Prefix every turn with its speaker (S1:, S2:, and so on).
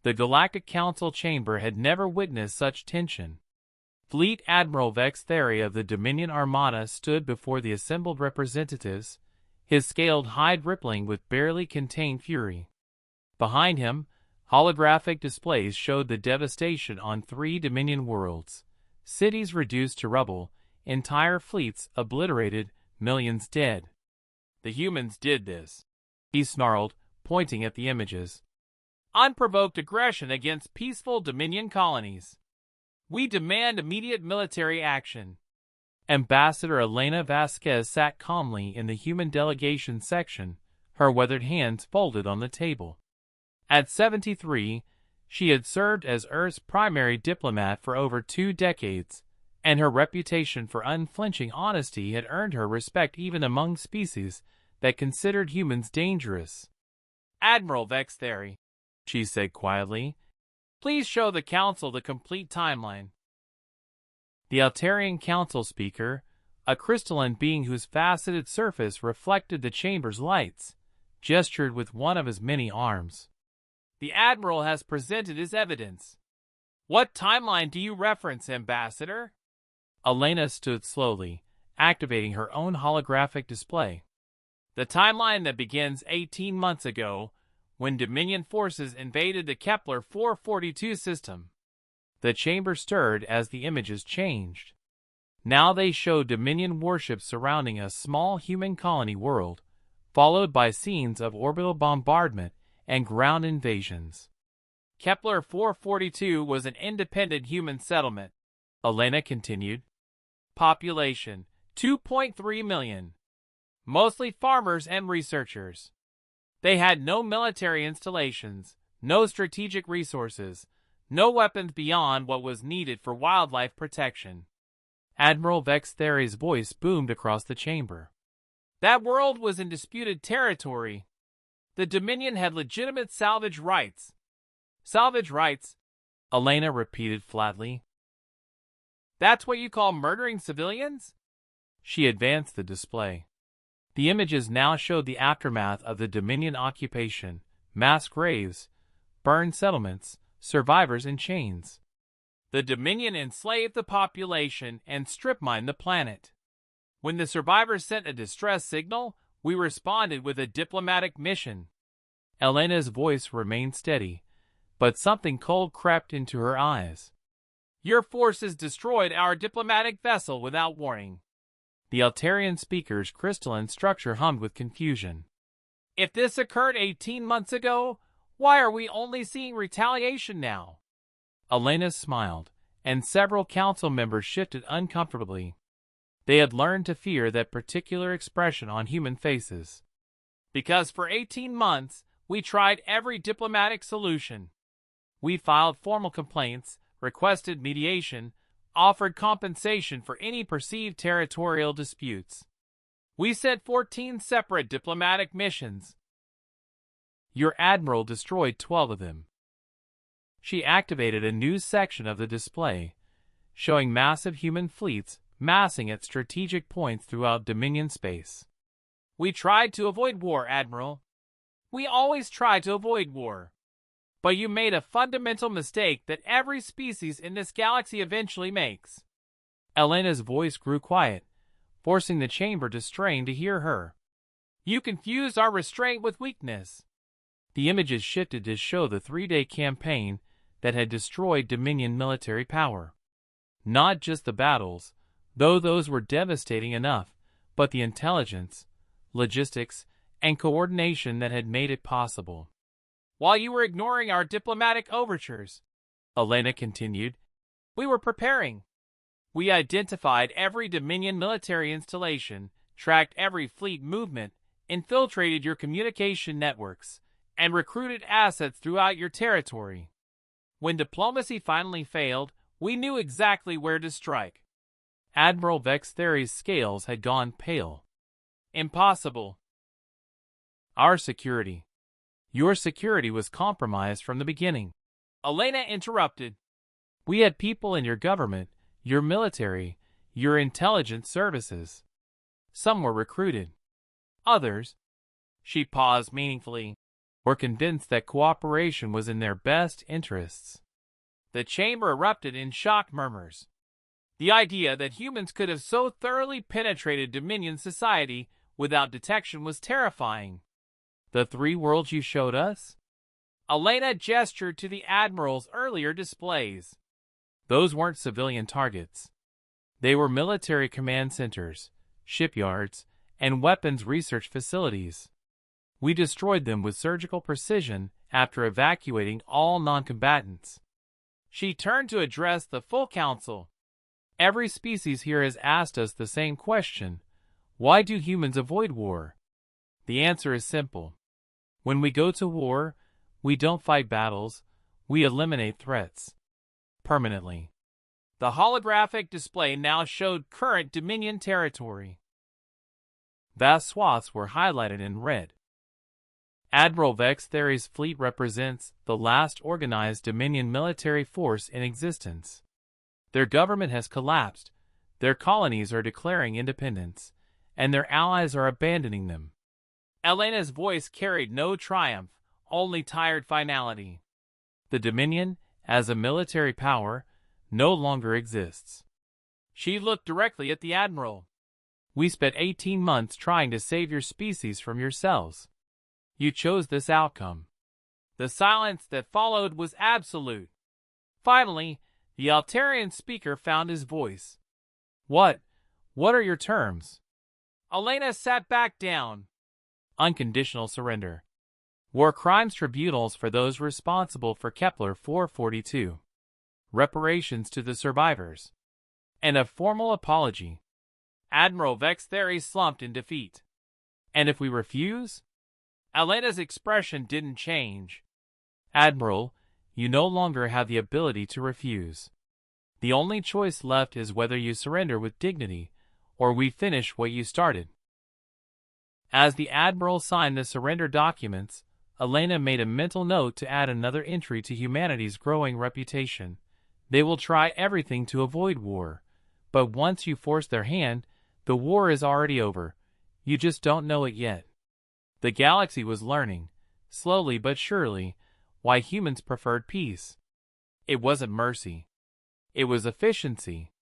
S1: The Galactic Council chamber had never witnessed such tension. Fleet Admiral Vex Thery of the Dominion Armada stood before the assembled representatives, his scaled hide rippling with barely contained fury. Behind him, holographic displays showed the devastation on 3 Dominion worlds, cities reduced to rubble, entire fleets obliterated, millions dead. The humans did this, he snarled, pointing at the images. Unprovoked aggression against peaceful Dominion colonies. We demand immediate military action. Ambassador Elena Vasquez sat calmly in the human delegation section, her weathered hands folded on the table. At 73, she had served as Earth's primary diplomat for over 2 decades, and her reputation for unflinching honesty had earned her respect even among species that considered humans dangerous. Admiral Vex Thery, she said quietly, please show the Council the complete timeline. The Altarian Council speaker, a crystalline being whose faceted surface reflected the chamber's lights, gestured with one of his many arms. The Admiral has presented his evidence. What timeline do you reference, Ambassador? Elena stood slowly, activating her own holographic display. The timeline that begins 18 months ago, when Dominion forces invaded the Kepler 442 system. The chamber stirred as the images changed. Now they showed Dominion warships surrounding a small human colony world, followed by scenes of orbital bombardment and ground invasions. Kepler 442 was an independent human settlement, Elena continued. Population, 2.3 million. Mostly farmers and researchers. They had no military installations, no strategic resources, no weapons beyond what was needed for wildlife protection. Admiral Vex Thery's voice boomed across the chamber. That world was in disputed territory. The Dominion had legitimate salvage rights. Salvage rights, Elena repeated flatly. That's what you call murdering civilians? She advanced the display. The images now showed the aftermath of the Dominion occupation, mass graves, burned settlements, survivors in chains. The Dominion enslaved the population and strip-mined the planet. When the survivors sent a distress signal, we responded with a diplomatic mission. Elena's voice remained steady, but something cold crept into her eyes. Your forces destroyed our diplomatic vessel without warning. The Altarian speaker's crystalline structure hummed with confusion. If this occurred 18 months ago, why are we only seeing retaliation now? Elena smiled, and several council members shifted uncomfortably. They had learned to fear that particular expression on human faces. Because for 18 months, we tried every diplomatic solution. We filed formal complaints, requested mediation, offered compensation for any perceived territorial disputes. We sent 14 separate diplomatic missions. Your admiral destroyed 12 of them. She activated a new section of the display, showing massive human fleets massing at strategic points throughout Dominion space. We tried to avoid war, Admiral. We always try to avoid war. But you made a fundamental mistake that every species in this galaxy eventually makes. Elena's voice grew quiet, forcing the chamber to strain to hear her. You confused our restraint with weakness. The images shifted to show the 3-day campaign that had destroyed Dominion military power. Not just the battles, though those were devastating enough, but the intelligence, logistics, and coordination that had made it possible. While you were ignoring our diplomatic overtures, Elena continued, we were preparing. We identified every Dominion military installation, tracked every fleet movement, infiltrated your communication networks, and recruited assets throughout your territory. When diplomacy finally failed, we knew exactly where to strike. Admiral Vex Thery's scales had gone pale. Impossible. Our security. Your security was compromised from the beginning. Elena interrupted. We had people in your government, your military, your intelligence services. Some were recruited. Others. She paused meaningfully. or convinced that cooperation was in their best interests. The chamber erupted in shocked murmurs. The idea that humans could have so thoroughly penetrated Dominion society without detection was terrifying. The 3 worlds you showed us? Elena gestured to the Admiral's earlier displays. Those weren't civilian targets. They were military command centers, shipyards, and weapons research facilities. We destroyed them with surgical precision after evacuating all non-combatants. She turned to address the full council. Every species here has asked us the same question. Why do humans avoid war? The answer is simple. When we go to war, we don't fight battles, we eliminate threats. Permanently. The holographic display now showed current Dominion territory. Vast swaths were highlighted in red. Admiral Vex Theory's fleet represents the last organized Dominion military force in existence. Their government has collapsed, their colonies are declaring independence, and their allies are abandoning them. Elena's voice carried no triumph, only tired finality. The Dominion, as a military power, no longer exists. She looked directly at the Admiral. We spent 18 months trying to save your species from yourselves. You chose this outcome. The silence that followed was absolute. Finally, the Altarian speaker found his voice. What are your terms? Elena sat back down. Unconditional surrender. War crimes tribunals for those responsible for Kepler 442. Reparations to the survivors. And a formal apology. Admiral Vex Theory slumped in defeat. And if we refuse? Elena's expression didn't change. Admiral, you no longer have the ability to refuse. The only choice left is whether you surrender with dignity, or we finish what you started. As the Admiral signed the surrender documents, Elena made a mental note to add another entry to humanity's growing reputation. They will try everything to avoid war, but once you force their hand, the war is already over. You just don't know it yet. The galaxy was learning, slowly but surely, why humans preferred peace. It wasn't mercy. It was efficiency.